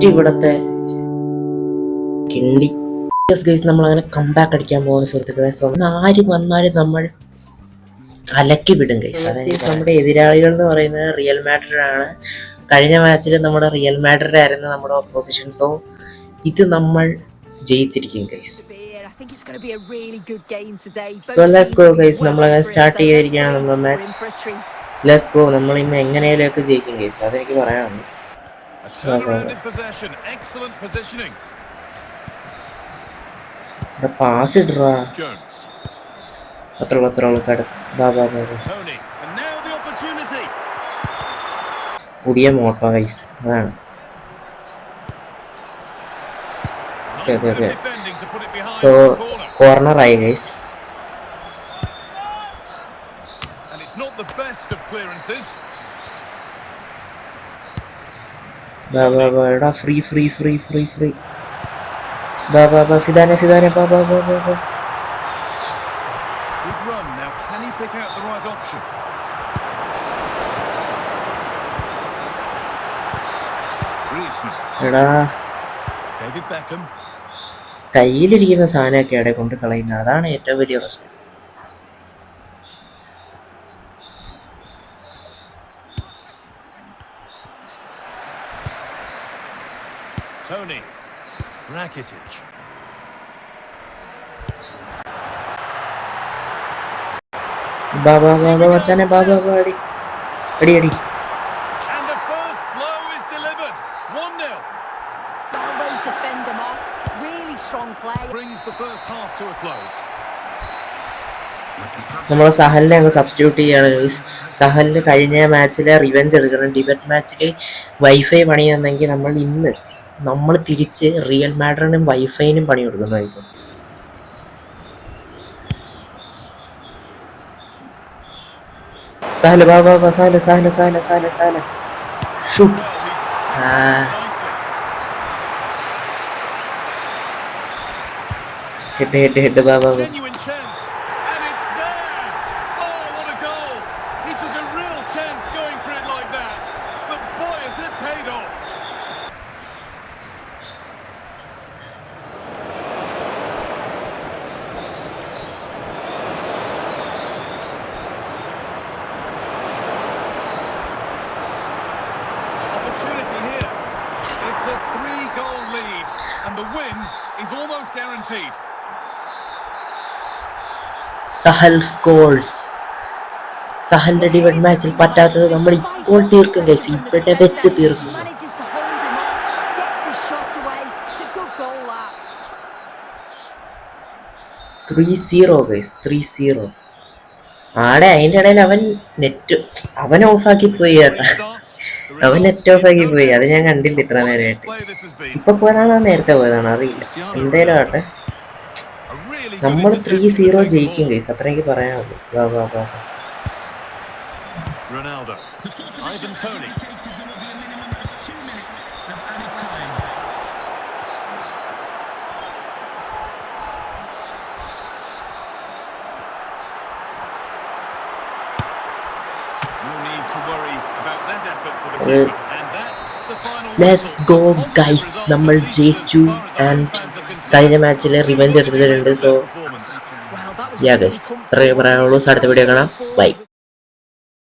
ഇവിടത്തെ കിണ്ടി. ഗൈസ് നമ്മളങ്ങനെ കംബാക്ക് അടിക്കാൻ പോകുന്ന സുഹൃത്തുക്കളെ. സോ ആര് വന്നാലും നമ്മൾ അലക്കി വിടും ഗൈസ്. അതായത് നമ്മുടെ എതിരാളികൾ എന്ന് പറയുന്നത് റിയൽ മാഡ്രിഡ് ആണ്. കഴിഞ്ഞ മാച്ചിൽ നമ്മുടെ റിയൽ മാഡ്രിഡ് ആയിരുന്നു നമ്മുടെ ഓപ്പോസിഷൻ. സോ ഇത് നമ്മൾ ജയിച്ചിരിക്കും guys. So let's go guys. നമ്മളങ്ങനെ സ്റ്റാർട്ട് ചെയ്തിരിക്കുകയാണ് നമ്മുടെ മാച്ച്. Let's go. നമ്മൾ ഇന്ന് എങ്ങനെയൊക്കെ ജയിക്കും ഗൈസ്, അതെനിക്ക് പറയാനുണ്ട്. പാസ് ഇടറാ അത്ര ആൾക്കാട്. പുതിയ മോട്ടോ ഗൈസ്, അതാണ്. ഓക്കെ. സോ കോർണർ ആയി ഗൈസ്. എടാ ഫ്രീ. സിദാനെ. എടാ കയ്യിലിരിക്കുന്ന സാധനമൊക്കെ അവിടെ കൊണ്ട് കളയുന്നത്, അതാണ് ഏറ്റവും വലിയ പ്രശ്നം. അടി. നമ്മളെ സഹലിനെ അങ്ങ് സബ്സ്റ്റിറ്റ്യൂട്ട് ചെയ്യാണ്. സഹലിന് കഴിഞ്ഞ മാച്ചിലെ റിവെഞ്ച് എടുക്കണം. ഡിബറ്റ് മാച്ചിൽ വൈഫൈ പണി തന്നെങ്കിൽ നമ്മൾ തിരിച്ച് റിയൽ മാഡ്രിഡിനും വൈഫൈനും പണി കൊടുക്കുന്നതായിരിക്കും. സഹല് ഷൂട്ട്. ഹെഡ് ബാബാ. സഹൽ സ്കോർസ്. സഹലിന്റെ ഡിബറ്റ് മാച്ചിൽ പറ്റാത്തത് നമ്മൾ ഇപ്പോൾ തീർക്കും ഗൈസ്. ഇവിടെ വെച്ച് തീർക്കും. 3-0 ഗൈസ്, 3-0. ആടെ അതിൻ്റെ ഇടയിൽ അവൻ ഓഫാക്കി പോയി കേട്ടാ. അവൻ നെറ്റ് ഓഫാക്കി പോയി. അത് ഞാൻ കണ്ടില്ല ഇത്ര നേരമായിട്ട്. ഇപ്പൊ പോയതാണോ നേരത്തെ പോയതാണോ അറിയില്ല. എന്തായാലും ആട്ടെ, നമ്മൾ 3-0 ജയിക്കും ഗൈസ്, അത്രയ്ക്ക് പറയാനുള്ളൂ. ലെറ്റ്സ് ഗോ ഗൈസ്, നമ്മൾ ജയിച്ചു. ആൻഡ് കഴിഞ്ഞ മാച്ചിൽ റിവെഞ്ച് എടുത്തിട്ടുണ്ട്. സോ യാ ഗൈസ്, ഇത്രയേ പറയാനുള്ളൂ. അടുത്ത വീഡിയോ കാണാം. ബൈ.